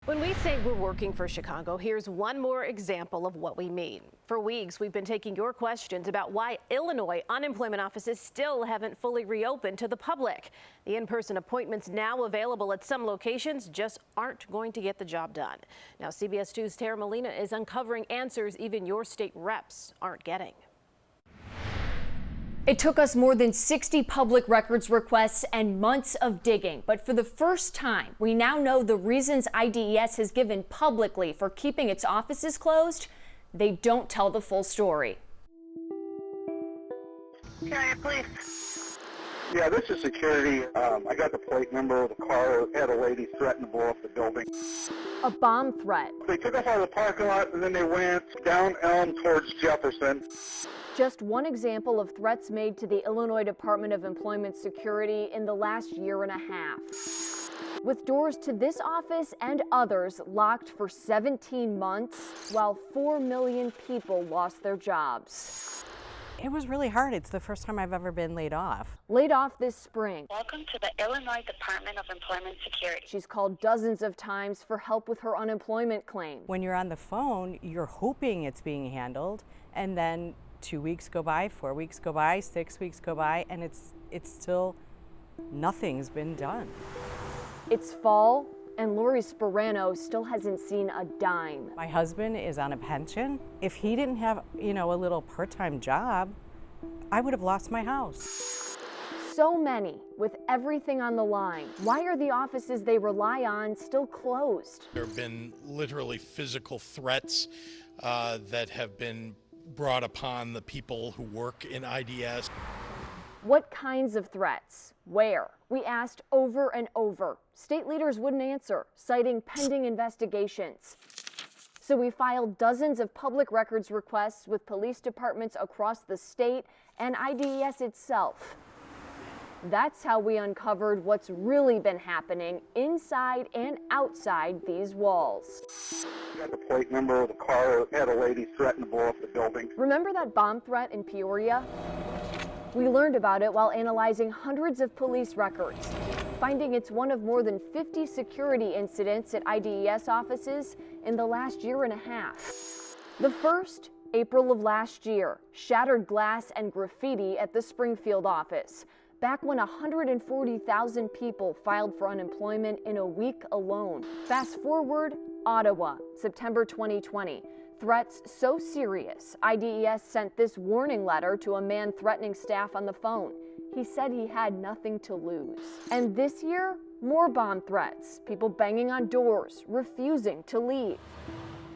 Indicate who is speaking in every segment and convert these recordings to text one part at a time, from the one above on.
Speaker 1: When we say we're working for Chicago, here's one more example of what we mean. For weeks, we've been taking your questions about why Illinois unemployment offices still haven't fully reopened to the public. The in-person appointments now available at some locations just aren't going to get the job done. Now, CBS 2's Tara Molina is uncovering answers even your state reps aren't getting.
Speaker 2: It took us more than 60 public records requests and months of digging, but for the first time, we now know the reasons IDES has given publicly for keeping its offices closed. They don't tell the full story.
Speaker 3: Carrier, please.
Speaker 4: Yeah, this is security. I got the plate number of the car. It had a lady threaten to blow up the building.
Speaker 2: A bomb threat.
Speaker 4: They took us out of the parking lot and then they went down Elm towards Jefferson.
Speaker 2: Just one example of threats made to the Illinois Department of Employment Security in the last year and a half. With doors to this office and others locked for 17 months, while 4 million people lost their jobs.
Speaker 5: It was really hard. It's the first time I've ever been laid off.
Speaker 2: Laid off this spring.
Speaker 3: Welcome to the Illinois Department of Employment Security.
Speaker 2: She's called dozens of times for help with her unemployment claim.
Speaker 5: When you're on the phone, you're hoping it's being handled, and then 2 weeks go by, 4 weeks go by, 6 weeks go by, and it's still nothing's been done.
Speaker 2: It's fall, and Lori Sperano still hasn't seen a dime.
Speaker 5: My husband is on a pension. If he didn't have, a little part-time job, I would have lost my house.
Speaker 2: So many, with everything on the line. Why are the offices they rely on still closed?
Speaker 6: There have been literally physical threats that have been brought upon the people who work in IDS.
Speaker 2: What kinds of threats? Where? We asked over and over. State leaders wouldn't answer, citing pending investigations. So we filed dozens of public records requests with police departments across the state and IDES itself. That's how we uncovered what's really been happening inside and outside these walls.
Speaker 4: Got the plate number of the car. It had a lady threaten to blow up the building.
Speaker 2: Remember that bomb threat in Peoria? We learned about it while analyzing hundreds of police records, finding it's one of more than 50 security incidents at IDES offices in the last year and a half. The first, April of last year, shattered glass and graffiti at the Springfield office, back when 140,000 people filed for unemployment in a week alone. Fast forward, Ottawa, September 2020. Threats so serious, IDES sent this warning letter to a man threatening staff on the phone. He said he had nothing to lose. And this year, more bomb threats, people banging on doors, refusing to leave.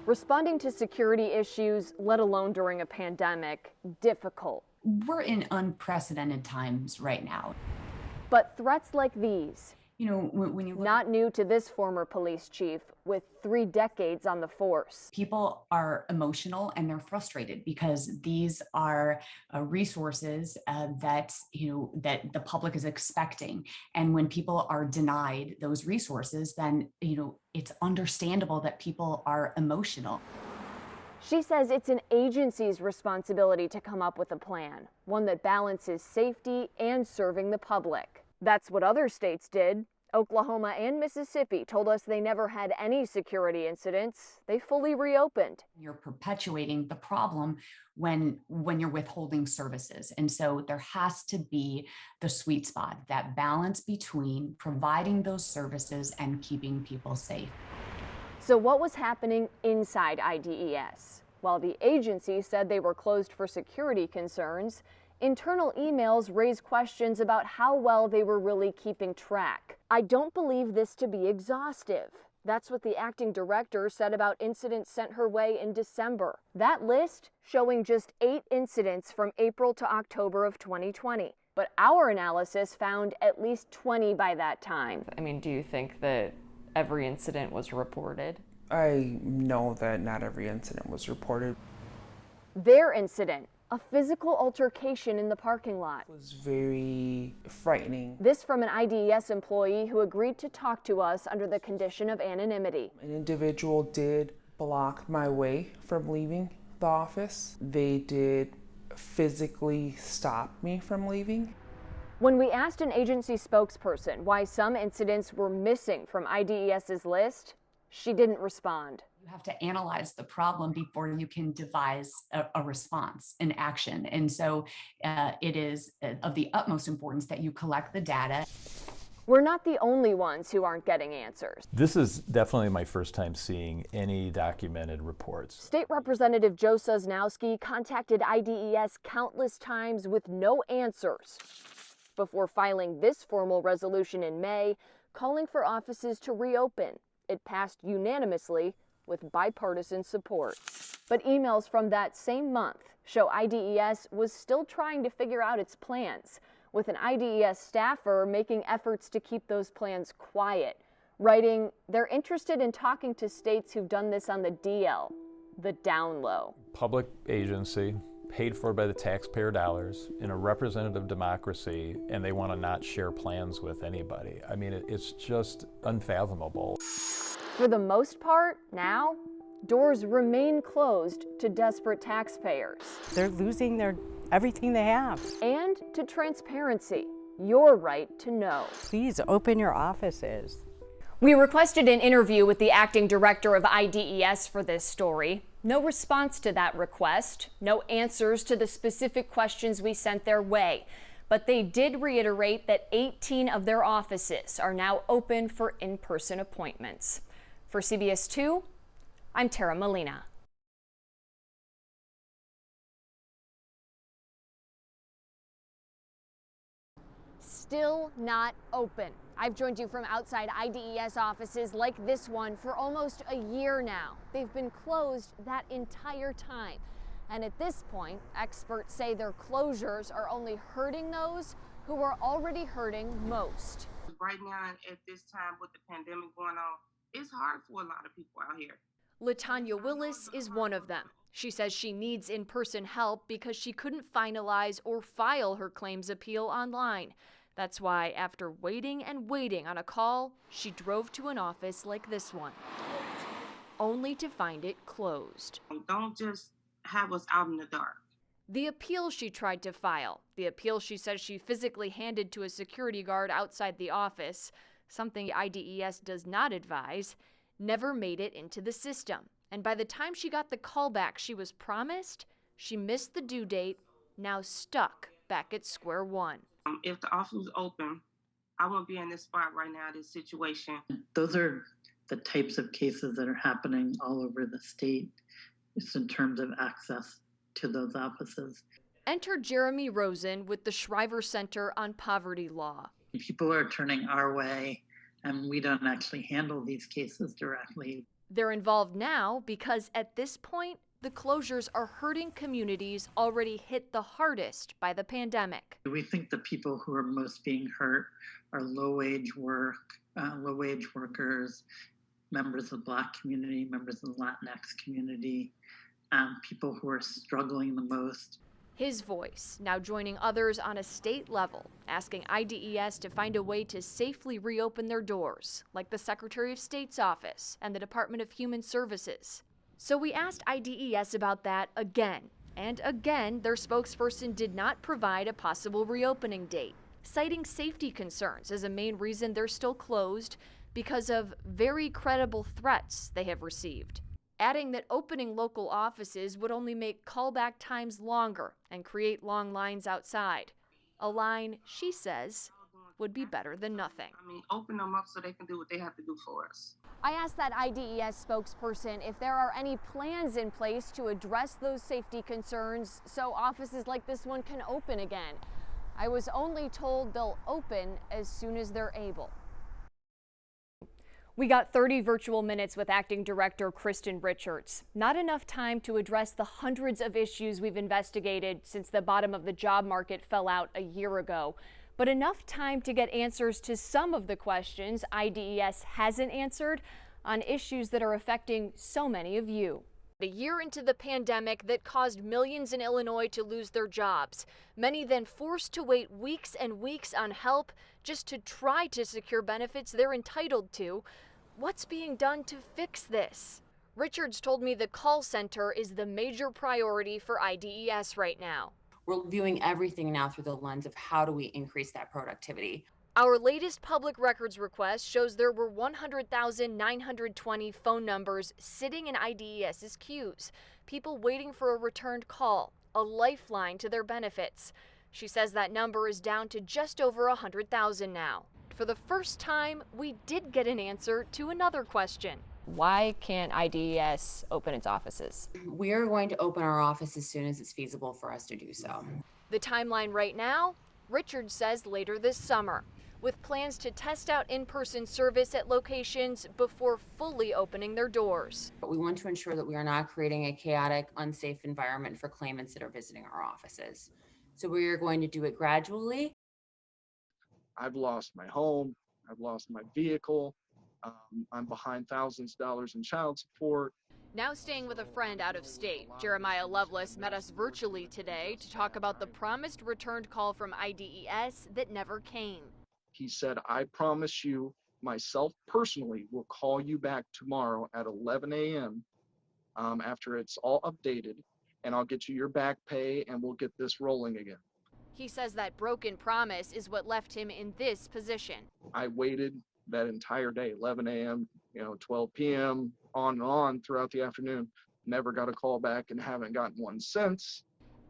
Speaker 2: Responding to security issues, let alone during a pandemic, difficult.
Speaker 7: We're in unprecedented times right now.
Speaker 2: But threats like these,
Speaker 7: when you look,
Speaker 2: not new to this former police chief with 3 decades on the force.
Speaker 7: People are emotional and they're frustrated because these are resources that the public is expecting. And when people are denied those resources, then it's understandable that people are emotional.
Speaker 2: She says it's an agency's responsibility to come up with a plan, one that balances safety and serving the public. That's what other states did. Oklahoma and Mississippi told us they never had any security incidents. They fully reopened.
Speaker 7: You're perpetuating the problem when you're withholding services. And so there has to be the sweet spot, that balance between providing those services and keeping people safe.
Speaker 2: So what was happening inside IDES? While the agency said they were closed for security concerns, internal emails raised questions about how well they were really keeping track. I don't believe this to be exhaustive. That's what the acting director said about incidents sent her way in December. That list showing just 8 incidents from April to October of 2020. But our analysis found at least 20 by that time.
Speaker 8: I mean, do you think that every incident was reported?
Speaker 9: I know that not every incident was reported.
Speaker 2: Their incident, a physical altercation in the parking lot.
Speaker 9: It was very frightening.
Speaker 2: This from an IDES employee who agreed to talk to us under the condition of anonymity.
Speaker 9: An individual did block my way from leaving the office. They did physically stop me from leaving.
Speaker 2: When we asked an agency spokesperson why some incidents were missing from IDES's list, She didn't respond.
Speaker 7: You have to analyze the problem before you can devise a response, an action. And so it is of the utmost importance that you collect the data.
Speaker 2: We're not the only ones who aren't getting answers.
Speaker 10: This is definitely my first time seeing any documented reports.
Speaker 2: State Representative Joe Sosnowski contacted IDES countless times with no answers before filing this formal resolution in May, calling for offices to reopen. It passed unanimously with bipartisan support. But emails from that same month show IDES was still trying to figure out its plans, with an IDES staffer making efforts to keep those plans quiet, writing, they're interested in talking to states who've done this on the DL, the down low.
Speaker 10: Public agency, paid for by the taxpayer dollars, in a representative democracy, and they want to not share plans with anybody. I mean, it's just unfathomable.
Speaker 2: For the most part, now, doors remain closed to desperate taxpayers.
Speaker 5: They're losing everything they have.
Speaker 2: And to transparency, your right to know.
Speaker 5: Please open your offices.
Speaker 2: We requested an interview with the acting director of IDES for this story. No response to that request, no answers to the specific questions we sent their way. But they did reiterate that 18 of their offices are now open for in-person appointments. For CBS 2, I'm Tara Molina. Still not open. I've joined you from outside IDES offices like this one for almost a year now. They've been closed that entire time. And at this point, experts say their closures are only hurting those who are already hurting most.
Speaker 11: Right now, at this time with the pandemic going on, it's hard for a lot of people out here.
Speaker 2: LaTanya Willis is one of them. She says she needs in-person help because she couldn't finalize or file her claims appeal online. That's why, after waiting and waiting on a call, she drove to an office like this one, only to find it closed.
Speaker 11: Don't just have us out in the dark.
Speaker 2: The appeal she tried to file, the appeal she says she physically handed to a security guard outside the office, something IDES does not advise, never made it into the system. And by the time she got the callback she was promised, she missed the due date, now stuck back at square one.
Speaker 11: If the office was open, I wouldn't be in this spot right now, this situation.
Speaker 12: Those are the types of cases that are happening all over the state, just in terms of access to those offices.
Speaker 2: Enter Jeremy Rosen with the Shriver Center on Poverty Law.
Speaker 12: People are turning our way, and we don't actually handle these cases directly.
Speaker 2: They're involved now because at this point, the closures are hurting communities already hit the hardest by the pandemic.
Speaker 12: We think the people who are most being hurt are low-wage workers, members of the Black community, members of the Latinx community, people who are struggling the most.
Speaker 2: His voice now joining others on a state level, asking IDES to find a way to safely reopen their doors, like the Secretary of State's office and the Department of Human Services. So we asked IDES about that again, and again their spokesperson did not provide a possible reopening date, citing safety concerns as a main reason they're still closed because of very credible threats they have received, adding that opening local offices would only make callback times longer and create long lines outside. A line, she says, would be better than nothing.
Speaker 11: Open them up so they can do what they have to do for us.
Speaker 2: I asked that IDES spokesperson if there are any plans in place to address those safety concerns so offices like this one can open again. I was only told they'll open as soon as they're able. We got 30 virtual minutes with Acting Director Kristen Richards. Not enough time to address the hundreds of issues we've investigated since the bottom of the job market fell out a year ago, but enough time to get answers to some of the questions IDES hasn't answered on issues that are affecting so many of you. A year into the pandemic that caused millions in Illinois to lose their jobs, many then forced to wait weeks and weeks on help just to try to secure benefits they're entitled to. What's being done to fix this? Richards told me the call center is the major priority for IDES right now.
Speaker 13: We're viewing everything now through the lens of how do we increase that productivity.
Speaker 2: Our latest public records request shows there were 100,920 phone numbers sitting in IDES's queues, people waiting for a returned call, a lifeline to their benefits. She says that number is down to just over 100,000 now. For the first time, we did get an answer to another question.
Speaker 8: Why can't IDES open its offices?
Speaker 13: We are going to open our office as soon as it's feasible for us to do so.
Speaker 2: The timeline right now, Richard says later this summer, with plans to test out in-person service at locations before fully opening their doors.
Speaker 13: But we want to ensure that we are not creating a chaotic, unsafe environment for claimants that are visiting our offices. So we are going to do it gradually.
Speaker 14: I've lost my home, I've lost my vehicle, I'm behind thousands of dollars in child support.
Speaker 2: Now staying with a friend out of state, Jeremiah Lovelace met us virtually today to talk about the promised returned call from IDES that never came.
Speaker 14: He said, I promise you, myself personally, will call you back tomorrow at 11 a.m. After it's all updated, and I'll get you your back pay and we'll get this rolling again.
Speaker 2: He says that broken promise is what left him in this position.
Speaker 14: I waited that entire day, 11 a.m., 12 p.m., on and on throughout the afternoon. Never got a call back and haven't gotten one since.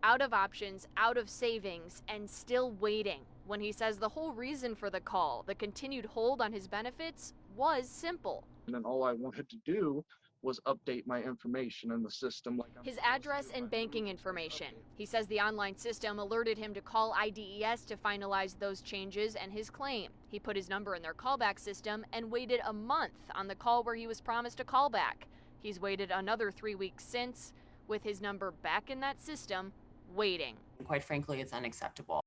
Speaker 2: Out of options, out of savings, and still waiting. When he says the whole reason for the call, the continued hold on his benefits, was simple.
Speaker 14: And then all I wanted to do was update my information in the system.
Speaker 2: His address and banking information. He says the online system alerted him to call IDES to finalize those changes and his claim. He put his number in their callback system and waited a month on the call where he was promised a callback. He's waited another 3 weeks since, with his number back in that system, waiting.
Speaker 13: Quite frankly, it's unacceptable.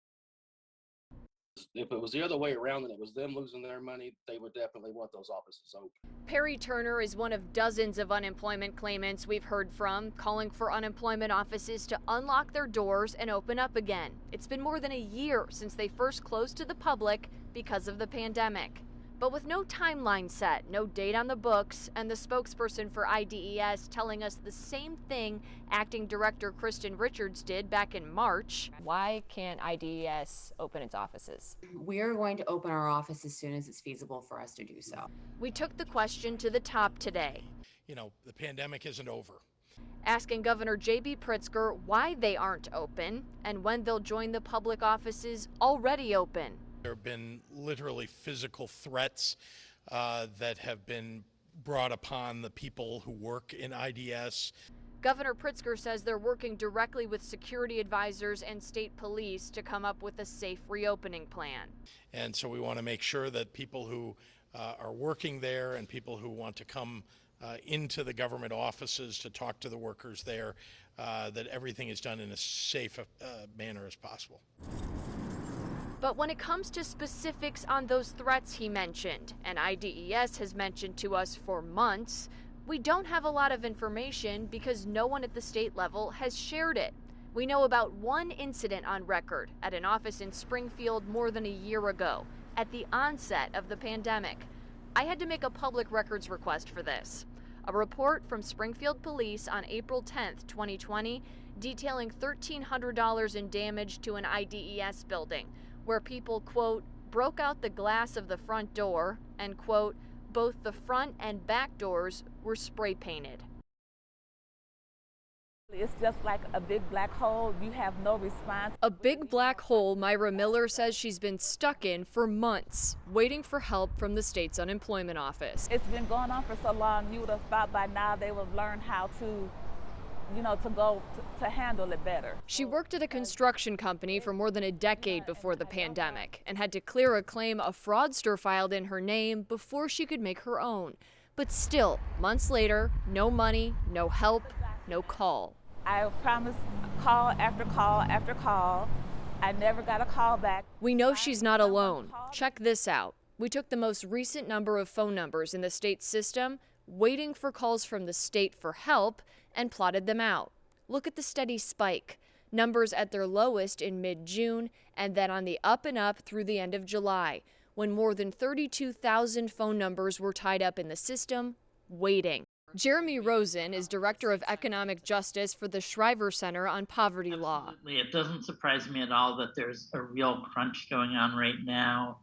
Speaker 15: If it was the other way around and it was them losing their money, they would definitely want those offices open.
Speaker 2: Perry Turner is one of dozens of unemployment claimants we've heard from, calling for unemployment offices to unlock their doors and open up again. It's been more than a year since they first closed to the public because of the pandemic. But with no timeline set, no date on the books, and the spokesperson for IDES telling us the same thing Acting Director Kristen Richards did back in March.
Speaker 8: Why can't IDES open its offices?
Speaker 13: We are going to open our office as soon as it's feasible for us to do so.
Speaker 2: We took the question to the top today.
Speaker 6: The pandemic isn't over.
Speaker 2: Asking Governor J.B. Pritzker why they aren't open and when they'll join the public offices already open.
Speaker 6: There have been literally physical threats that have been brought upon the people who work in IDS.
Speaker 2: Governor Pritzker says they're working directly with security advisors and state police to come up with a safe reopening plan.
Speaker 6: And so we want to make sure that people who are working there and people who want to come into the government offices to talk to the workers there, that everything is done in as safe manner as possible.
Speaker 2: But when it comes to specifics on those threats he mentioned, and IDES has mentioned to us for months, we don't have a lot of information because no one at the state level has shared it. We know about one incident on record at an office in Springfield more than a year ago, at the onset of the pandemic. I had to make a public records request for this. A report from Springfield Police on April 10th, 2020, detailing $1,300 in damage to an IDES building, where people, quote, broke out the glass of the front door, and, quote, both the front and back doors were spray painted.
Speaker 16: It's just like a big black hole. You have no response.
Speaker 2: A big black hole Myra Miller says she's been stuck in for months, waiting for help from the state's unemployment office.
Speaker 16: It's been going on for so long, you would have thought by now they would have learned how to handle it better.
Speaker 2: She worked at a construction company for more than a decade before the pandemic and had to clear a claim a fraudster filed in her name before she could make her own. But still, months later, no money, no help, no call.
Speaker 16: I promised call after call after call. I never got a call back.
Speaker 2: We know she's not alone. Check this out. We took the most recent number of phone numbers in the state system, waiting for calls from the state for help, and plotted them out. Look at the steady spike. Numbers at their lowest in mid-June, and then on the up and up through the end of July, when more than 32,000 phone numbers were tied up in the system, waiting. Jeremy Rosen is Director of Economic Justice for the Shriver Center on Poverty Law.
Speaker 17: Absolutely. It doesn't surprise me at all that there's a real crunch going on right now.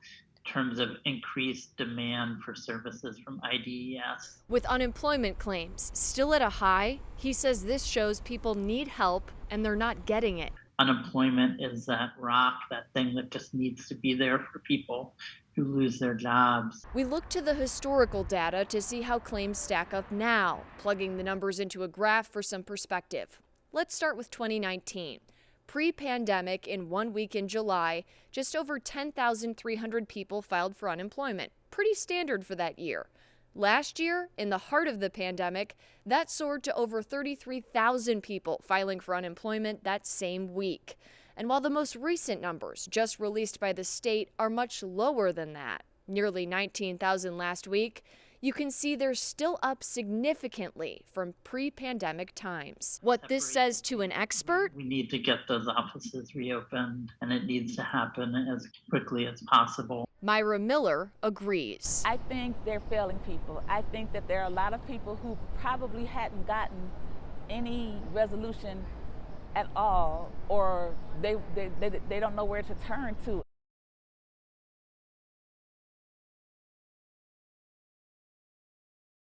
Speaker 12: terms of increased demand for services from IDES.
Speaker 2: With unemployment claims still at a high, he says this shows people need help and they're not getting it.
Speaker 12: Unemployment is that rock, that thing that just needs to be there for people who lose their jobs.
Speaker 2: We look to the historical data to see how claims stack up now, plugging the numbers into a graph for some perspective. Let's start with 2019. Pre-pandemic, in 1 week in July, just over 10,300 people filed for unemployment. Pretty standard for that year. Last year, in the heart of the pandemic, that soared to over 33,000 people filing for unemployment that same week. And while the most recent numbers, just released by the state, are much lower than that, nearly 19,000 last week, you can see they're still up significantly from pre-pandemic times. What this says to an expert?
Speaker 12: We need to get those offices reopened, and it needs to happen as quickly as possible.
Speaker 2: Myra Miller agrees.
Speaker 16: I think they're failing people. I think that there are a lot of people who probably hadn't gotten any resolution at all, or they don't know where to turn to.